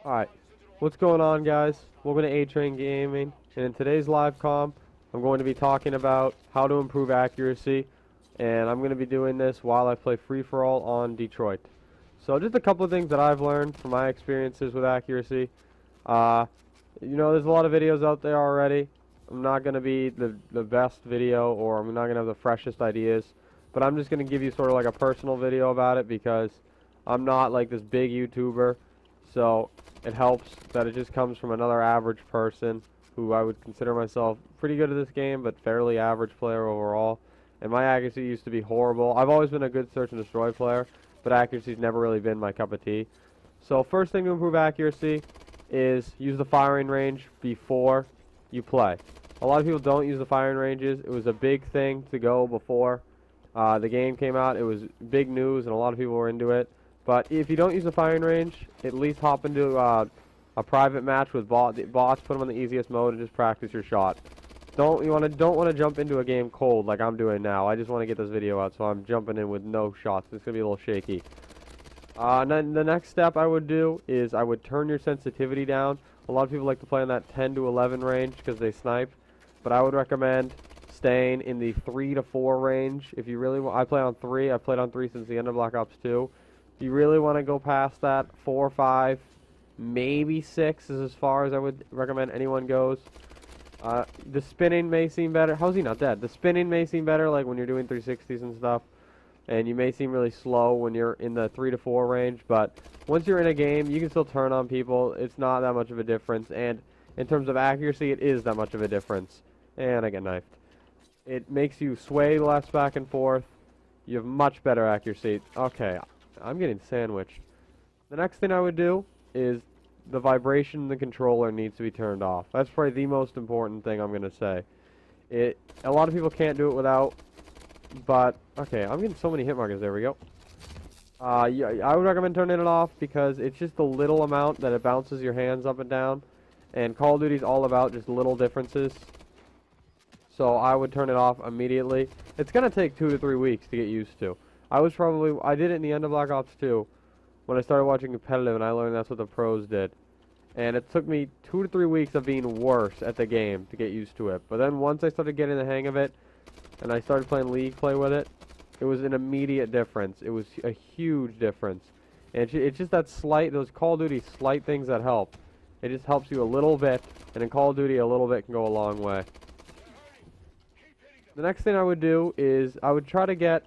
Alright, what's going on, guys? Welcome to A-Train Gaming, and in today's live comm, I'm going to be talking about how to improve accuracy, and I'm going to be doing this while I play free-for-all on Detroit. So just a couple of things that I've learned from my experiences with accuracy. There's a lot of videos out there already. I'm not going to be the best video, or I'm not going to have the freshest ideas, but I'm just going to give you sort of like a personal video about it because I'm not like this big YouTuber. So it helps that it just comes from another average person who I would consider myself pretty good at this game, but fairly average player overall. And my accuracy used to be horrible. I've always been a good search and destroy player, but accuracy's never really been my cup of tea. So first thing to improve accuracy is use the firing range before you play. A lot of people don't use the firing ranges. It was a big thing to go before the game came out. It was big news, and a lot of people were into it. But if you don't use the firing range, at least hop into a private match with bots. Put them on the easiest mode and just practice your shot. Don't want to jump into a game cold like I'm doing now. I just want to get this video out, so I'm jumping in with no shots. It's gonna be a little shaky. And then the next step I would do is I would turn your sensitivity down. A lot of people like to play in that 10 to 11 range because they snipe, but I would recommend staying in the 3 to 4 range. If you really want, I play on 3. I've played on 3 since the end of Black Ops 2. If you really want to go past that, 4 or 5, maybe 6 is as far as I would recommend anyone goes. The spinning may seem better. How's he not dead? The spinning may seem better, like when you're doing 360s and stuff. And you may seem really slow when you're in the 3 to 4 range. But once you're in a game, you can still turn on people. It's not that much of a difference. And in terms of accuracy, it is that much of a difference. And I get knifed. It makes you sway less back and forth. You have much better accuracy. Okay. I'm getting sandwiched. The next thing I would do is the vibration in the controller needs to be turned off. That's probably the most important thing I'm going to say. A lot of people can't do it without, but, okay, I'm getting so many hit markers. There we go. Yeah, I would recommend turning it off because it's just the little amount that it bounces your hands up and down, and Call of Duty's all about just little differences. So I would turn it off immediately. It's going to take 2 to 3 weeks to get used to. I did it in the end of Black Ops 2 when I started watching competitive, and I learned that's what the pros did. And it took me 2 to 3 weeks of being worse at the game to get used to it. But then once I started getting the hang of it, and I started playing League play with it, it was an immediate difference. It was a huge difference. And it's just that those Call of Duty slight things that help. It just helps you a little bit, and in Call of Duty, a little bit can go a long way. The next thing I would do is I would try to get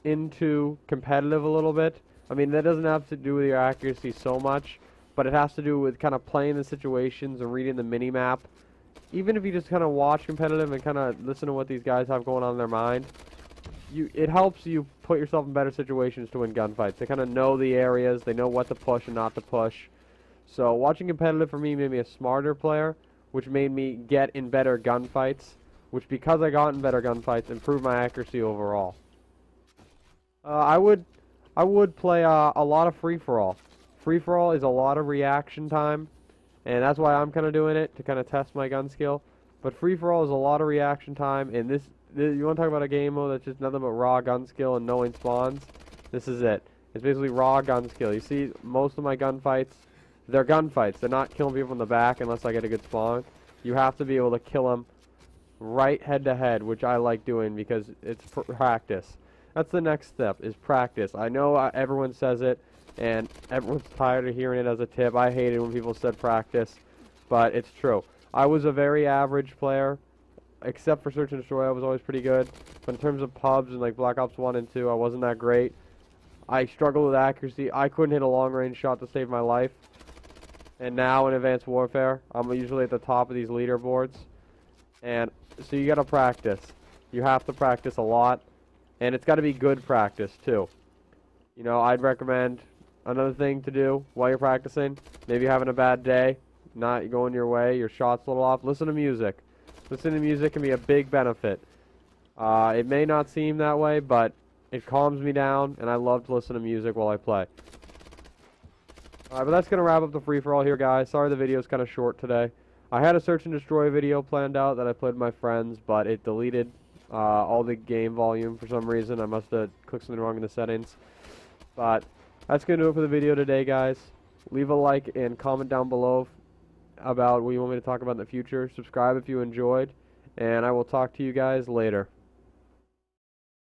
into competitive a little bit. I mean, that doesn't have to do with your accuracy so much, but it has to do with kind of playing the situations and reading the mini-map. Even if you just kind of watch competitive and kind of listen to what these guys have going on in their mind, it helps you put yourself in better situations to win gunfights. They kind of know the areas, they know what to push and not to push. So watching competitive for me made me a smarter player, which made me get in better gunfights, which because I got in better gunfights, improved my accuracy overall. I would play a lot of free-for-all. Free-for-all is a lot of reaction time, and that's why I'm kind of doing it, to kind of test my gun skill. But free-for-all is a lot of reaction time, and this you want to talk about a game mode that's just nothing but raw gun skill and knowing spawns? This is it. It's basically raw gun skill. You see, most of my gunfights, they're gunfights. They're not killing people in the back unless I get a good spawn. You have to be able to kill them right head-to-head, which I like doing because it's practice. That's the next step, is practice. I know everyone says it, and everyone's tired of hearing it as a tip. I hated when people said practice, but it's true. I was a very average player, except for Search and Destroy. I was always pretty good. But in terms of pubs and like Black Ops 1 and 2, I wasn't that great. I struggled with accuracy. I couldn't hit a long-range shot to save my life. And now in Advanced Warfare, I'm usually at the top of these leaderboards. And so you gotta practice. You have to practice a lot. And it's got to be good practice, too. You know, I'd recommend another thing to do while you're practicing. Maybe you're having a bad day, not going your way, your shot's a little off. Listen to music. Listening to music can be a big benefit. It may not seem that way, but it calms me down, and I love to listen to music while I play. Alright, but that's going to wrap up the free-for-all here, guys. Sorry the video's kind of short today. I had a Search and Destroy video planned out that I played with my friends, but it deleted all the game volume for some reason. I must have clicked something wrong in the settings. But that's going to do it for the video today, guys. Leave a like and comment down below about what you want me to talk about in the future. Subscribe if you enjoyed, and I will talk to you guys later.